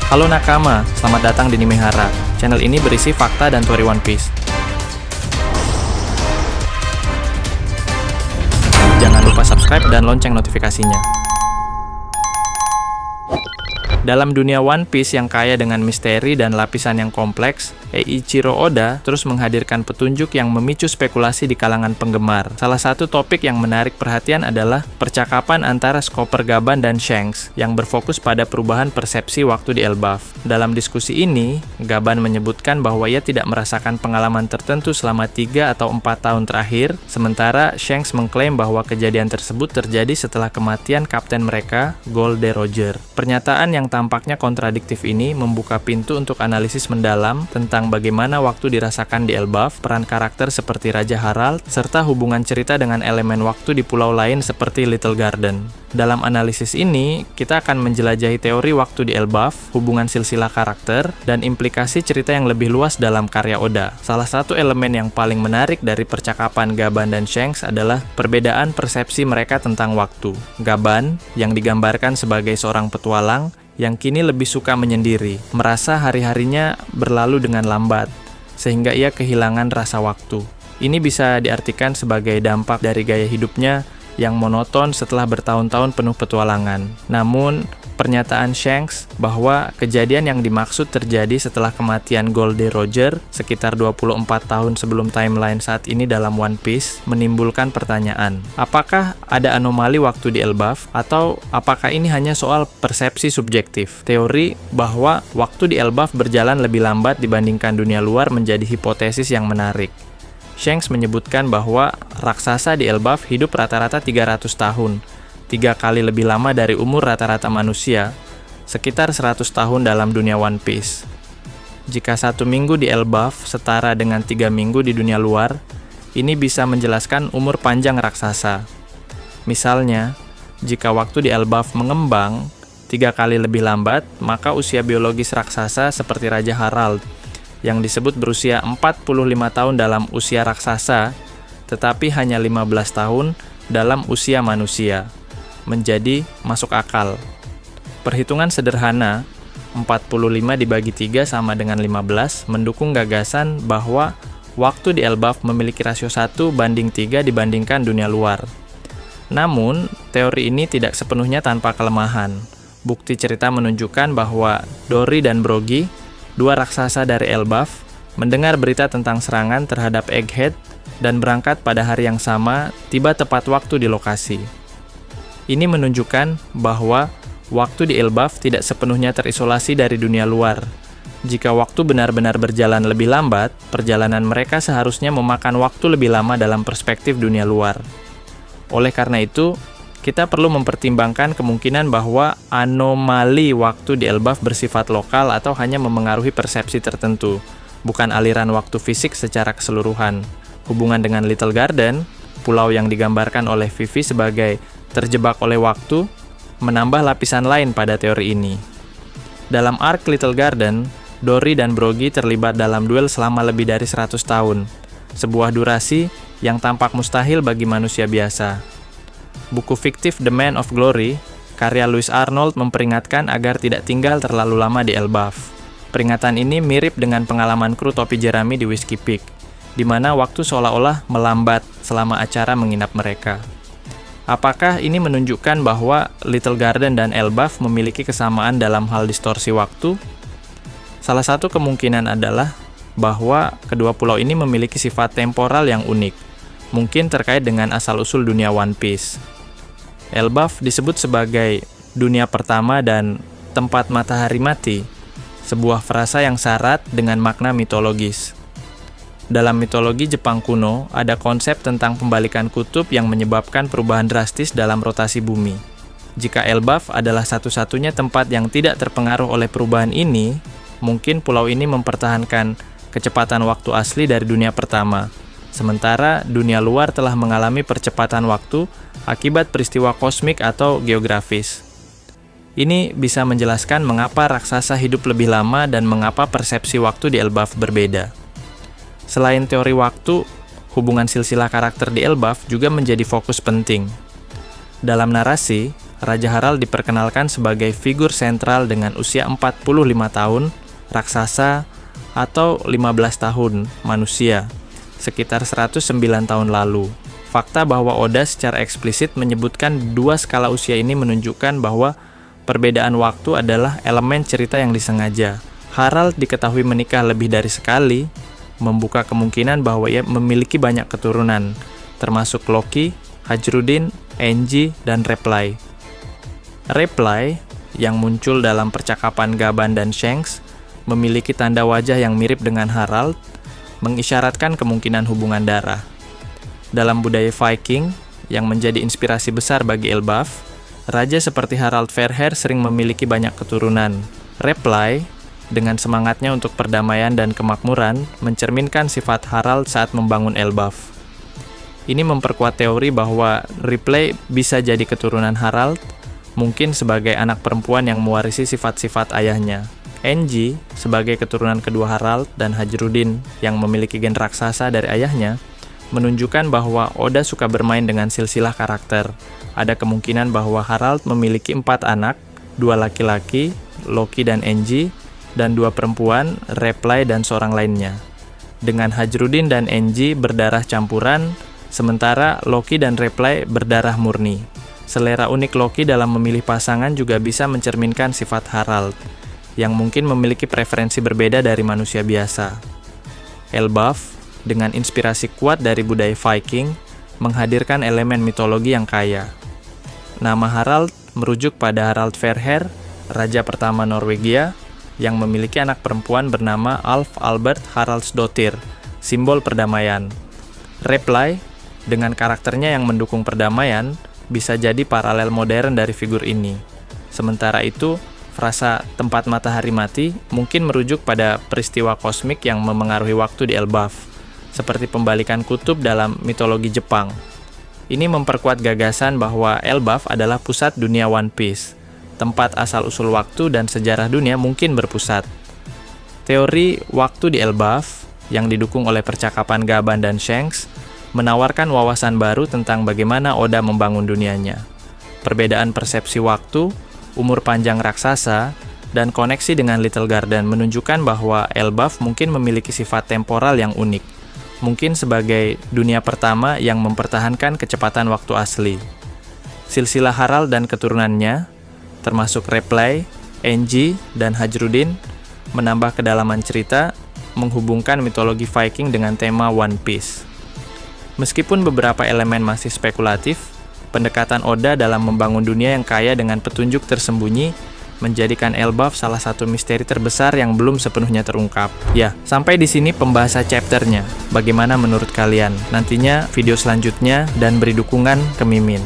Halo nakama, selamat datang di Nimehara. Channel ini berisi fakta dan teori One Piece. Jangan lupa subscribe dan lonceng notifikasinya. Dalam dunia One Piece yang kaya dengan misteri dan lapisan yang kompleks, Eiichiro Oda terus menghadirkan petunjuk yang memicu spekulasi di kalangan penggemar. Salah satu topik yang menarik perhatian adalah percakapan antara Chopper Gaban dan Shanks yang berfokus pada perubahan persepsi waktu di Elbaf. Dalam diskusi ini, Gaban menyebutkan bahwa ia tidak merasakan pengalaman tertentu selama 3 atau 4 tahun terakhir, sementara Shanks mengklaim bahwa kejadian tersebut terjadi setelah kematian kapten mereka, Gold Roger. Pernyataan yang tampaknya kontradiktif ini membuka pintu untuk analisis mendalam tentang bagaimana waktu dirasakan di Elbaf, peran karakter seperti Raja Harald, serta hubungan cerita dengan elemen waktu di pulau lain seperti Little Garden. Dalam analisis ini, kita akan menjelajahi teori waktu di Elbaf, hubungan silsilah karakter, dan implikasi cerita yang lebih luas dalam karya Oda. Salah satu elemen yang paling menarik dari percakapan Gaban dan Shanks adalah perbedaan persepsi mereka tentang waktu. Gaban, yang digambarkan sebagai seorang petualang, yang kini lebih suka menyendiri, merasa hari-harinya berlalu dengan lambat, sehingga ia kehilangan rasa waktu. Ini bisa diartikan sebagai dampak dari gaya hidupnya yang monoton setelah bertahun-tahun penuh petualangan. Namun, pernyataan Shanks bahwa kejadian yang dimaksud terjadi setelah kematian Gold Roger sekitar 24 tahun sebelum timeline saat ini dalam One Piece menimbulkan pertanyaan. Apakah ada anomali waktu di Elbaf atau apakah ini hanya soal persepsi subjektif? Teori bahwa waktu di Elbaf berjalan lebih lambat dibandingkan dunia luar menjadi hipotesis yang menarik. Shanks menyebutkan bahwa raksasa di Elbaf hidup rata-rata 300 tahun, 3 kali lebih lama dari umur rata-rata manusia, sekitar 100 tahun dalam dunia One Piece. Jika 1 minggu di Elbaf setara dengan 3 minggu di dunia luar, ini bisa menjelaskan umur panjang raksasa. Misalnya, jika waktu di Elbaf mengembang 3 kali lebih lambat, maka usia biologis raksasa seperti Raja Harald, yang disebut berusia 45 tahun dalam usia raksasa, tetapi hanya 15 tahun dalam usia manusia, menjadi masuk akal. Perhitungan sederhana, 45 dibagi 3 sama dengan 15, mendukung gagasan bahwa waktu di Elbaf memiliki rasio 1 banding 3 dibandingkan dunia luar. Namun, teori ini tidak sepenuhnya tanpa kelemahan. Bukti cerita menunjukkan bahwa Dory dan Brogy, 2 raksasa dari Elbaf, mendengar berita tentang serangan terhadap Egghead dan berangkat pada hari yang sama, tiba tepat waktu di lokasi. Ini menunjukkan bahwa waktu di Elbaf tidak sepenuhnya terisolasi dari dunia luar. Jika waktu benar-benar berjalan lebih lambat, perjalanan mereka seharusnya memakan waktu lebih lama dalam perspektif dunia luar. Oleh karena itu, kita perlu mempertimbangkan kemungkinan bahwa anomali waktu di Elbaf bersifat lokal atau hanya memengaruhi persepsi tertentu, bukan aliran waktu fisik secara keseluruhan. Hubungan dengan Little Garden, pulau yang digambarkan oleh Vivi sebagai terjebak oleh waktu, menambah lapisan lain pada teori ini. Dalam arc Little Garden, Dory dan Brogy terlibat dalam duel selama lebih dari 100 tahun, sebuah durasi yang tampak mustahil bagi manusia biasa. Buku fiktif The Man of Glory, karya Louis Arnold memperingatkan agar tidak tinggal terlalu lama di Elbaf. Peringatan ini mirip dengan pengalaman kru topi jerami di Whiskey Peak, di mana waktu seolah-olah melambat selama acara menginap mereka. Apakah ini menunjukkan bahwa Little Garden dan Elbaf memiliki kesamaan dalam hal distorsi waktu? Salah satu kemungkinan adalah bahwa kedua pulau ini memiliki sifat temporal yang unik, mungkin terkait dengan asal-usul dunia One Piece. Elbaf disebut sebagai dunia pertama dan tempat matahari mati, sebuah frasa yang syarat dengan makna mitologis. Dalam mitologi Jepang kuno, ada konsep tentang pembalikan kutub yang menyebabkan perubahan drastis dalam rotasi bumi. Jika Elbaf adalah satu-satunya tempat yang tidak terpengaruh oleh perubahan ini, mungkin pulau ini mempertahankan kecepatan waktu asli dari dunia pertama, sementara dunia luar telah mengalami percepatan waktu akibat peristiwa kosmik atau geografis. Ini bisa menjelaskan mengapa raksasa hidup lebih lama dan mengapa persepsi waktu di Elbaf berbeda. Selain teori waktu, hubungan silsilah karakter di Elbaf juga menjadi fokus penting. Dalam narasi, Raja Harald diperkenalkan sebagai figur sentral dengan usia 45 tahun, raksasa, atau 15 tahun, manusia, sekitar 109 tahun lalu. Fakta bahwa Oda secara eksplisit menyebutkan dua skala usia ini menunjukkan bahwa perbedaan waktu adalah elemen cerita yang disengaja. Harald diketahui menikah lebih dari sekali, membuka kemungkinan bahwa ia memiliki banyak keturunan, termasuk Loki, Hajrudin, Engi, dan Reply. Reply, yang muncul dalam percakapan Gaban dan Shanks, memiliki tanda wajah yang mirip dengan Harald, mengisyaratkan kemungkinan hubungan darah. Dalam budaya Viking, yang menjadi inspirasi besar bagi Elbaf, raja seperti Harald Fairhair sering memiliki banyak keturunan. Reply, dengan semangatnya untuk perdamaian dan kemakmuran, mencerminkan sifat Harald saat membangun Elbaf. Ini memperkuat teori bahwa Ripley bisa jadi keturunan Harald, mungkin sebagai anak perempuan yang mewarisi sifat-sifat ayahnya. Engi, sebagai keturunan kedua Harald dan Hajrudin yang memiliki gen raksasa dari ayahnya, menunjukkan bahwa Oda suka bermain dengan silsilah karakter. Ada kemungkinan bahwa Harald memiliki 4 anak, 2 laki-laki, Loki dan Engi, dan 2 perempuan, Reply dan seorang lainnya. Dengan Hajrudin dan Engi berdarah campuran, sementara Loki dan Reply berdarah murni. Selera unik Loki dalam memilih pasangan juga bisa mencerminkan sifat Harald, yang mungkin memiliki preferensi berbeda dari manusia biasa. Elbaf, dengan inspirasi kuat dari budaya Viking, menghadirkan elemen mitologi yang kaya. Nama Harald merujuk pada Harald Fairhair, raja pertama Norwegia, yang memiliki anak perempuan bernama Alf Albert Haraldsdottir, simbol perdamaian. Reply, dengan karakternya yang mendukung perdamaian, bisa jadi paralel modern dari figur ini. Sementara itu, frasa tempat matahari mati mungkin merujuk pada peristiwa kosmik yang memengaruhi waktu di Elbaf, seperti pembalikan kutub dalam mitologi Jepang. Ini memperkuat gagasan bahwa Elbaf adalah pusat dunia One Piece, tempat asal-usul waktu dan sejarah dunia mungkin berpusat. Teori waktu di Elbaf, yang didukung oleh percakapan Gaban dan Shanks, menawarkan wawasan baru tentang bagaimana Oda membangun dunianya. Perbedaan persepsi waktu, umur panjang raksasa, dan koneksi dengan Little Garden menunjukkan bahwa Elbaf mungkin memiliki sifat temporal yang unik, mungkin sebagai dunia pertama yang mempertahankan kecepatan waktu asli. Silsilah Harald dan keturunannya, termasuk Reply, Engi, dan Hajrudin, menambah kedalaman cerita, menghubungkan mitologi Viking dengan tema One Piece. Meskipun beberapa elemen masih spekulatif, pendekatan Oda dalam membangun dunia yang kaya dengan petunjuk tersembunyi menjadikan Elbaf salah satu misteri terbesar yang belum sepenuhnya terungkap. Ya, sampai di sini pembahasan chapternya. Bagaimana menurut kalian? Nantinya video selanjutnya dan beri dukungan ke Mimin.